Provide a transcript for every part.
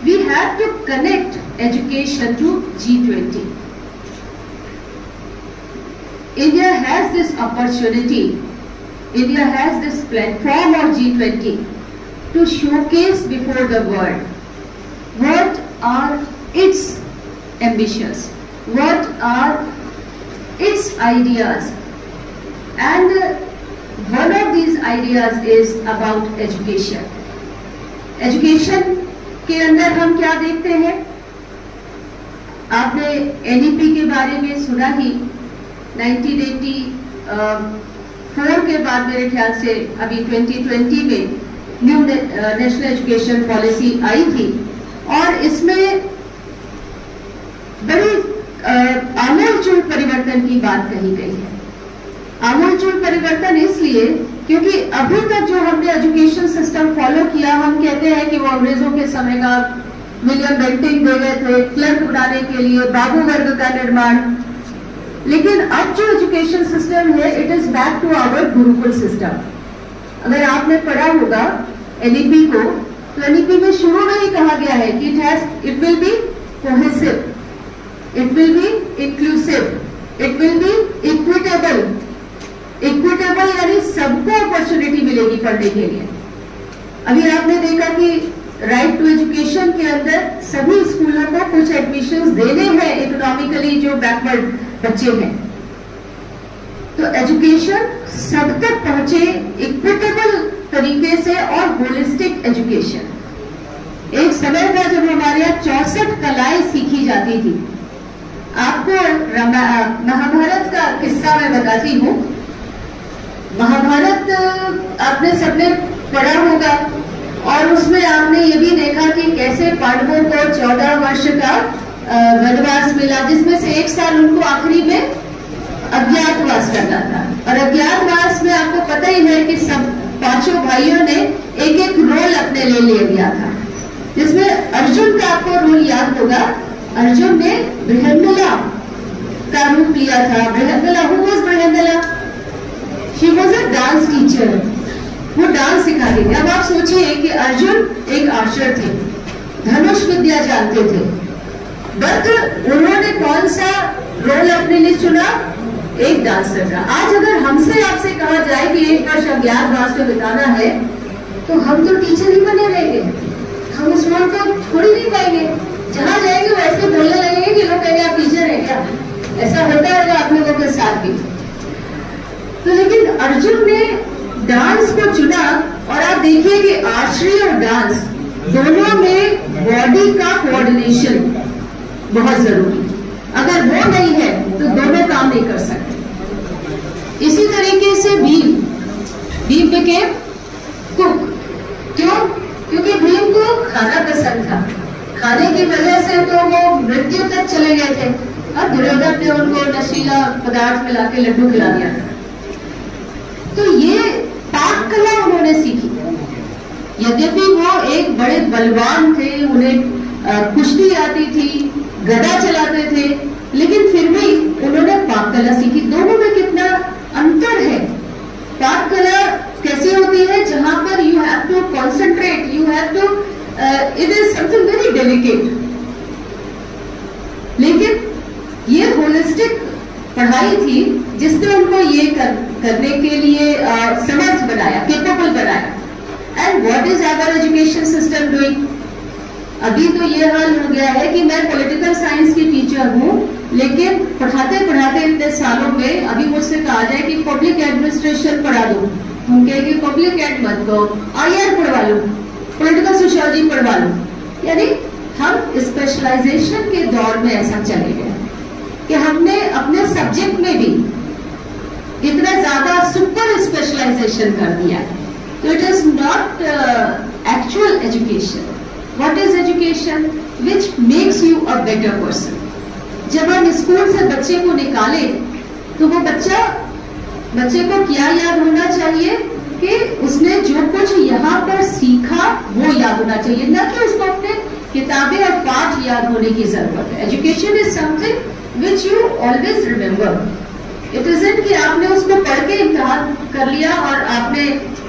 we have to connect education to G20. India has this opportunity, India has this platform of G20 to showcase before the world what are its ambitions, what are its ideas, and one of these ideas is about education. Education के अंदर हम क्या देखते हैं? आपने NEP के बारे में सुना ही, 1984 के बाद मेरे ख्याल से अभी 2020 में न्यू नेशनल एजुकेशन पॉलिसी आई थी और इसमें बड़ी आमूलचूल परिवर्तन की बात कही गई है। आमूलचूल परिवर्तन इसलिए क्योंकि अभी तक जो हमने एजुकेशन सिस्टम फॉलो किया, हम कहते हैं कि वो अंग्रेजों के समय का विलियम बेंटिंग दे गए थे क्लर्क बनाने के लिए, बाबू वर्ग का निर्माण। लेकिन अब जो एजुकेशन सिस्टम है, it is back to our gurukul system. अगर आपने पढ़ा होगा एनईपी को, तो एनईपी में शुरू में ही कहा गया है कि it will be cohesive, it will be inclusive, it will be equitable. Equitable यानी सबको अपॉर्चुनिटी मिलेगी पढ़ने के लिए। अभी आपने देखा कि राइट टू एजुकेशन के अंदर सभी स्कूलों को कुछ एडमिशंस देने हैं इकोनॉमिकली जो बैकवर्ड बच्चे हैं। तो एजुकेशन सब तक पहुंचे इक्विटेबल तरीके से और होलिस्टिक एजुकेशन। एक समय था जब हमारे यहाँ 64 कलाएं सीखी जाती थी। आपको महाभारत का किस्सा मैं बताती हूँ। महाभारत आपने सबने पढ़ा होगा और उसमें आपने ये भी देखा कि कैसे पांडवों को 14 वर्ष का वनवास मिला, जिसमें से 1 साल उनको आखिरी में अज्ञातवास करना था। और अज्ञातवास में आपको पता ही है कि सब 5 भाइयों ने एक रोल अपने ले लिया था, जिसमें अर्जुन का आपको रोल याद होगा। अर्जुन ने बृहन्नला का रूप लिया था। Brihannala, who was Brihannala? She was a dance teacher, वो डांस सिखाती थी। अब आप सोचिए कि अर्जुन एक आर्चर थे, धनुष विद्या जानते थे, बट उन्होंने कौन सा रोल अपने लिए चुना? एक डांसर का। आज अगर हमसे आपसे कहा जाए कि 1 वर्ष अज्ञातवास में बिताना है, तो हम तो टीचर ही बने रहेंगे, हम उस रोल को छोड़ ही नहीं पाएंगे। जहां जाएंगे वैसे बोलने लगेंगे कि लोग कहेंगे आप टीचर हैं क्या? ऐसा होता है आप लोगों के साथ भी। तो लेकिन अर्जुन ने डांस को चुना और आप देखिए कि आर्चरी और डांस दोनों में बॉडी का कोऑर्डिनेशन बहुत जरूरी। अगर वो नहीं है तो दोनों काम नहीं कर सकते। इसी तरीके से भीम बिकेम कुक। क्यों? क्योंकि भीम को खाना पसंद था, खाने की वजह से तो वो मृत्यु तक चले गए थे और दुर्योधन ने उनको नशीला पदार्थ मिला के लड्डू खिला दिया था। तो ये पाक कला उन्होंने सीखी। यद्यपि वो एक बड़े बलवान थे, उन्हें कुश्ती आती थी, गदा चलाते थे, लेकिन फिर भी उन्होंने पाक कला सीखी। दोनों में कितना अंतर है। पाक कला कैसी होती है? जहां पर you have to concentrate, you have to, it is something very delicate. लेकिन ये होलिस्टिक पढ़ाई थी जिसने उनको ये करने के लिए समर्थ बनाया, केपेबल बनाया। And what is our education system doing? अभी तो ये हाल हो गया है कि मैं पॉलिटिकल साइंस की टीचर हूँ, लेकिन पढ़ाते पढ़ाते इतने सालों में अभी मुझसे कहा जाए कि पब्लिक एडमिनिस्ट्रेशन पढ़ा दो, हम कहेंगे पब्लिक एड मत दो, IR पढ़वा लो, पॉलिटिकल सोशियोलॉजी पढ़वा लो। यानी हम स्पेशलाइजेशन के दौर में ऐसा चले गए कि हमने अपने सब्जेक्ट में भी इतना ज्यादा सुपर स्पेशलाइजेशन कर दिया है। तो it is not actual education. What is education? Which makes you a better person. जब हम स्कूल से बच्चे को निकाले तो वो बच्चे को क्या याद होना चाहिए कि उसने जो कुछ यहाँ पर सीखा वो याद होना चाहिए, ना कि उसको अपने किताबें और पाठ याद होने की जरूरत है। Education is something which you always remember. It isn't कि आपने उसको पढ़ के इम्तिहान कर लिया और आपने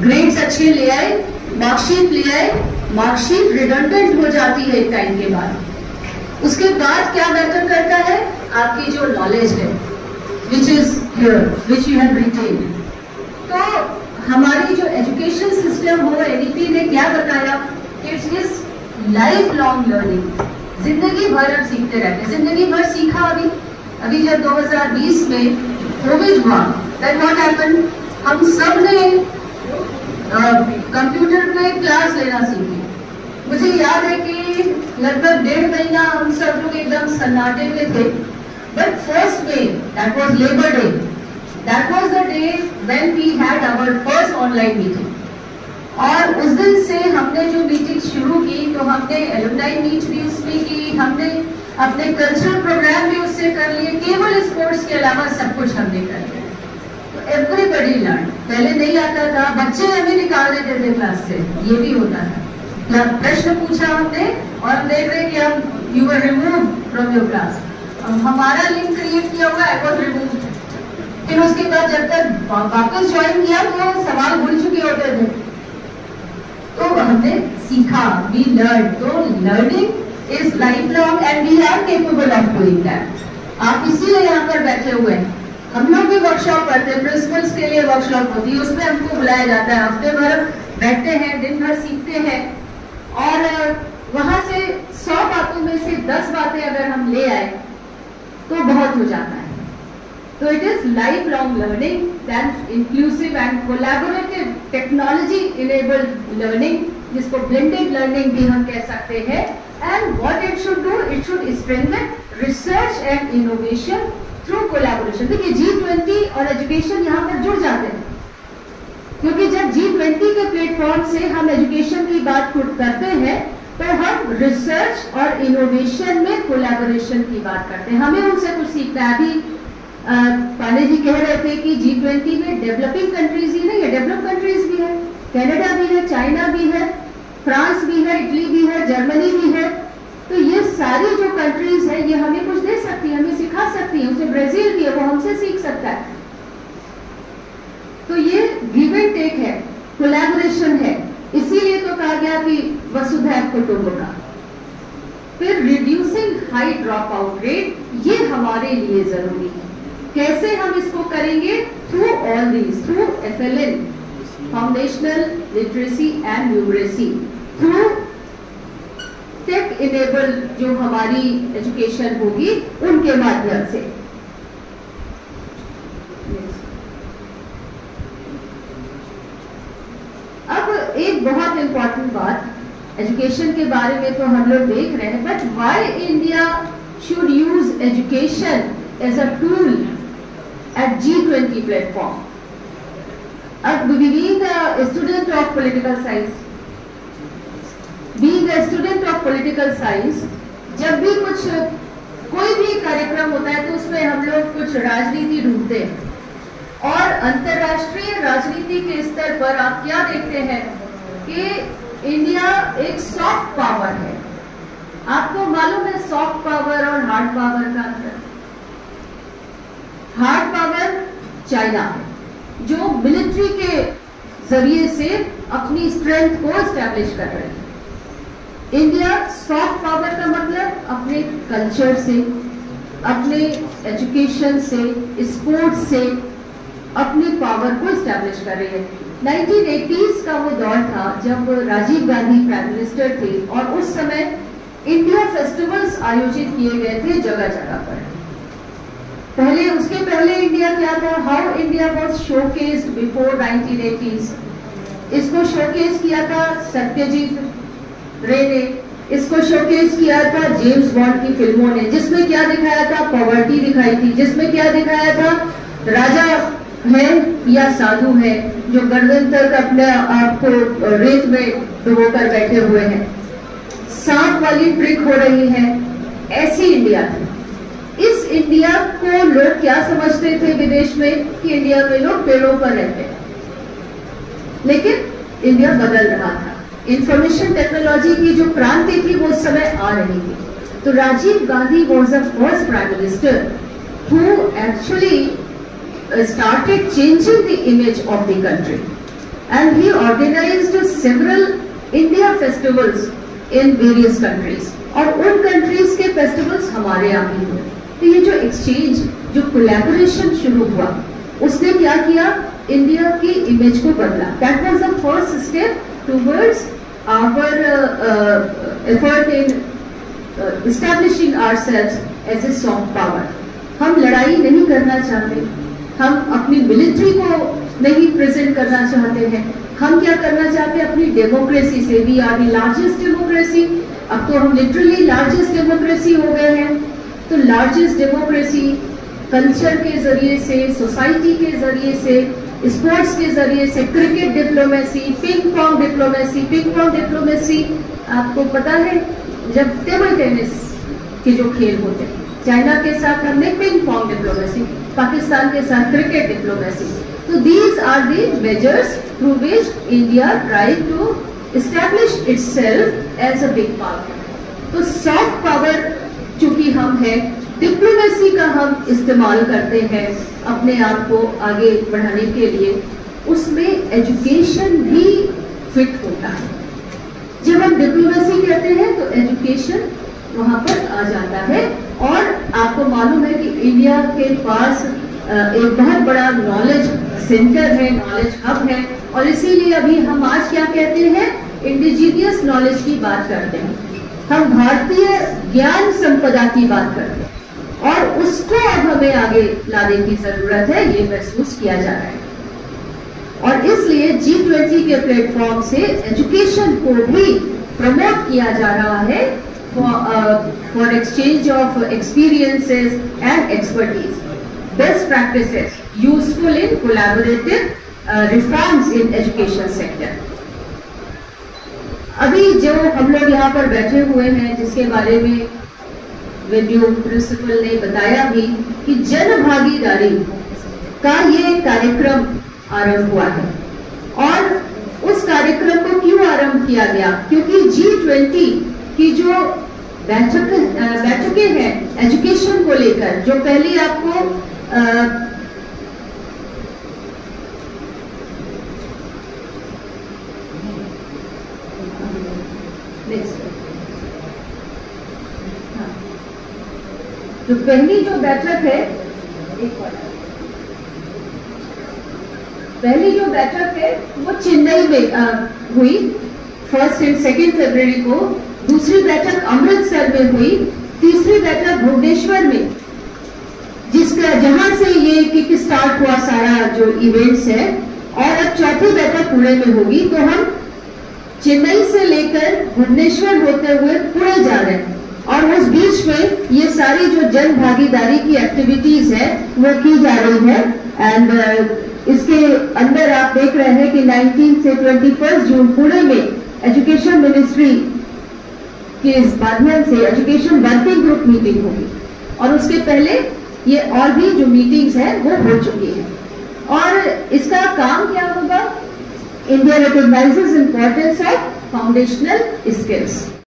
ग्रेड्स अच्छे ले आए, मार्कशीट ले आए, मार्कशीट रिडंडेंट हो जाती है एक टाइम के बाद। उसके बाद क्या मैटर करता है, आपकी जो नॉलेज है which is here, which you have retained. तो हमारी जो एजुकेशन सिस्टम हो, एनईपी ने क्या बताया कि it is life long learning, जिंदगी भर हम सीखते रहते हैं। जिंदगी भर सीखा अभी जब 2020 में कोविड हुआ, दैट व्हाट हैपेंड, हम सब ने कंप्यूटर पे क्लास लेना सीखी। मुझे याद है कि लगभग 1.5 महीना हम सब लोग एकदम सन्नाटे में थे। But first day, that was labour day, that was the day when we had our first online meeting. और उस दिन से हमने जो मीटिंग शुरू की, तो हमने एलुमनाई मीट भी उसमें की, हमने अपने कल्चरल प्रोग्राम भी उससे कर लिए, केवल स्पोर्ट्स के अलावा सब कुछ हमने कर लिया। Everybody learn. पहले नहीं आता था, बच्चे हमें निकाल देते थे क्लास से, ये भी होता था। प्रश्न पूछा हमने और हम देख रहे कि हम you were remove from your class, हमारा लिंक क्रिएट किया हुआ, आई वाज रिमूव्ड। फिर उसके बाद जब तक वापस ज्वाइन किया तो सवाल भूल चुके होते थे। तो हमने सीखा, वी लर्न। तो learning is life long and we are capable of doing that. आप इसीलिए यहाँ पर बैठे हुए हैं। हम लोग भी वर्कशॉप करते हैं, प्रिंसिपल्स के लिए वर्कशॉप होती है, उसमें हमको बुलाया जाता है, हफ्ते भर बैठते हैं, दिन भर सीखते हैं और वहां से 100 बातों में से 10 बातें अगर हम ले आए तो बहुत हो जाता है। तो it is life long learning, that inclusive and collaborative technology enabled learning, जिसको ब्लेंडेड लर्निंग भी हम कह सकते हैं। And what it should do, it should strengthen research and innovation through collaboration. देखिए G20 और एजुकेशन यहाँ पर जुड़ जाते हैं, क्योंकि जब G20 के प्लेटफॉर्म से हम एजुकेशन की बात करते हैं तो हम रिसर्च और इनोवेशन में कोलैबोरेशन की बात करते हैं। हमें उनसे कुछ सीखना है। अभी पांडे जी कह रहे थे कि G20 में डेवलपिंग कंट्रीज ही नहीं है, डेवलप कंट्रीज भी है, कनाडा भी है, चाइना भी है, फ्रांस भी है, इटली भी है, जर्मनी भी है। तो ये सारी जो कंट्रीज है ये हमें कुछ दे सकती है, हमें सिखा सकती है। उसे ब्राजील भी है, वो हमसे सीख सकता है। तो ये गिव एंड टेक है, कोलैबोरेशन है। इसीलिए तो कहा गया कि वसुधैव कुटुंबकम। फिर reducing high drop out rate, ये हमारे लिए जरूरी है। कैसे हम इसको करेंगे? Through all these, through FLN, foundational literacy and numeracy, through tech enable जो हमारी एजुकेशन होगी उनके माध्यम से। अब एक बहुत इंपॉर्टेंट बात, एजुकेशन के बारे में तो हम लोग देख रहे हैं, but why India should use education as a tool at G20 platform. अब being a student of political science, being a student of political science, जब भी कोई भी कार्यक्रम होता है तो उसमें हम लोग कुछ राजनीति ढूंढते हैं। और अंतर्राष्ट्रीय राजनीति के स्तर पर आप क्या देखते हैं कि इंडिया एक सॉफ्ट पावर है। आपको मालूम है सॉफ्ट पावर और हार्ड पावर का अंतर? हार्ड पावर चाइना है, जो मिलिट्री के जरिए से अपनी स्ट्रेंथ को एस्टैब्लिश कर रहे हैं। इंडिया सॉफ्ट पावर का मतलब अपने कल्चर से, अपने एजुकेशन से, स्पोर्ट्स से अपनी पावर को एस्टैब्लिश कर रही है। 1980s का वो दौर था जब राजीव गांधी प्राइम मिनिस्टर थे और उस समय इंडिया फेस्टिवल्स आयोजित किए गए थे जगह जगह पर। उसके पहले इंडिया क्या था? How India was showcased before 1980s। इसको शोकेस किया था सत्यजीत रे ने, इसको शोकेस किया था जेम्स बॉन्ड की फिल्मों ने, जिसमें क्या दिखाया था? पॉवर्टी दिखाई थी। जिसमें क्या दिखाया था? राजा है या साधु है जो गर्दन तक अपने आप को रेत में डुबोकर बैठे हुए हैं, सांप वाली ट्रिक हो रही है। ऐसी इंडिया थी। इस इंडिया को लोग क्या समझते थे विदेश में कि इंडिया में लोग पेड़ों पर रहते हैं, लेकिन इंडिया बदल रहा था। इंफॉर्मेशन टेक्नोलॉजी की जो क्रांति थी वो उस समय आ रही थी। तो Rajiv Gandhi was the first prime minister who actually started changing the image of the country, and he organized several India festivals in various countries, और उन कंट्रीज के फेस्टिवल्स हमारे यहाँ भी हुए। तो ये जो एक्सचेंज, जो कोलैबोरेशन शुरू हुआ, उसने क्या किया, इंडिया की इमेज को बदला। That was the first step towards our effort in establishing ourselves as a soft power. हम लड़ाई नहीं करना चाहते, हम अपनी मिलिट्री को नहीं प्रेजेंट करना चाहते हैं, हम क्या करना चाहते हैं, अपनी डेमोक्रेसी से। We are the largest democracy, अब तो हम लिटरली लार्जेस्ट डेमोक्रेसी हो गए हैं। तो लार्जेस्ट डेमोक्रेसी कल्चर के जरिए से, सोसाइटी के जरिए से, स्पोर्ट्स के जरिए से, cricket diplomacy, ping pong diplomacy. Ping pong diplomacy आपको पता है, जब टेबल टेनिस के जो खेल होते हैं, चाइना के साथ हमने पिंग पॉन्ग डिप्लोमेसी, पाकिस्तान के साथ क्रिकेट डिप्लोमेसी। तो these are the measures through which India try to establish itself as a big power. तो सॉफ्ट पावर चूंकि हम हैं, डिप्लोमेसी का हम इस्तेमाल करते हैं अपने आप को आगे बढ़ाने के लिए, उसमें एजुकेशन भी फिट होता है। जब हम डिप्लोमेसी कहते हैं तो एजुकेशन वहां पर आ जाता है। और आपको मालूम है कि इंडिया के पास एक बहुत बड़ा नॉलेज सेंटर है, नॉलेज हब है, और इसीलिए अभी हम आज क्या कहते हैं, इंडिजीनियस नॉलेज की बात करते हैं, हम भारतीय ज्ञान संपदा की बात करते हैं, और उसको अब हमें आगे लाने की जरूरत है, ये महसूस किया जा रहा है। और इसलिए G20 के प्लेटफॉर्म से एजुकेशन को भी प्रमोट किया जा रहा है for exchange of experiences and expertise, best practices useful in collaborative reforms in education sector. अभी जो हम लोग यहाँ पर बैठे हुए हैं, जिसके बारे में वीडियो प्रिंसिपल ने बताया भी कि जन भागीदारी का ये कार्यक्रम आरंभ हुआ है। और उस कार्यक्रम को क्यों आरंभ किया गया, क्योंकि G20 की जो बैठकें हैं एजुकेशन को लेकर, जो पहले आपको जो पहली जो बैठक है, पहली जो बैठक है वो चेन्नई में हुई 1 एंड 2 फरवरी को, दूसरी बैठक अमृतसर में हुई, तीसरी बैठक भुवनेश्वर में, जहां से ये किक स्टार्ट हुआ सारा जो इवेंट्स है, और अब चौथी बैठक पुणे में होगी। तो हम चेन्नई से लेकर भुवनेश्वर होते हुए पुणे जा रहे हैं, और उस बीच में ये सारी जो जन भागीदारी की एक्टिविटीज है वो की जा रही है। एंड इसके अंदर आप देख रहे हैं कि 19 से 21 जून पुणे में एजुकेशन मिनिस्ट्री के माध्यम से एजुकेशन वर्किंग ग्रुप मीटिंग होगी, और उसके पहले ये और भी जो मीटिंग्स हैं वो हो चुकी है। और इसका काम क्या होगा, India recognises importance of foundational skills.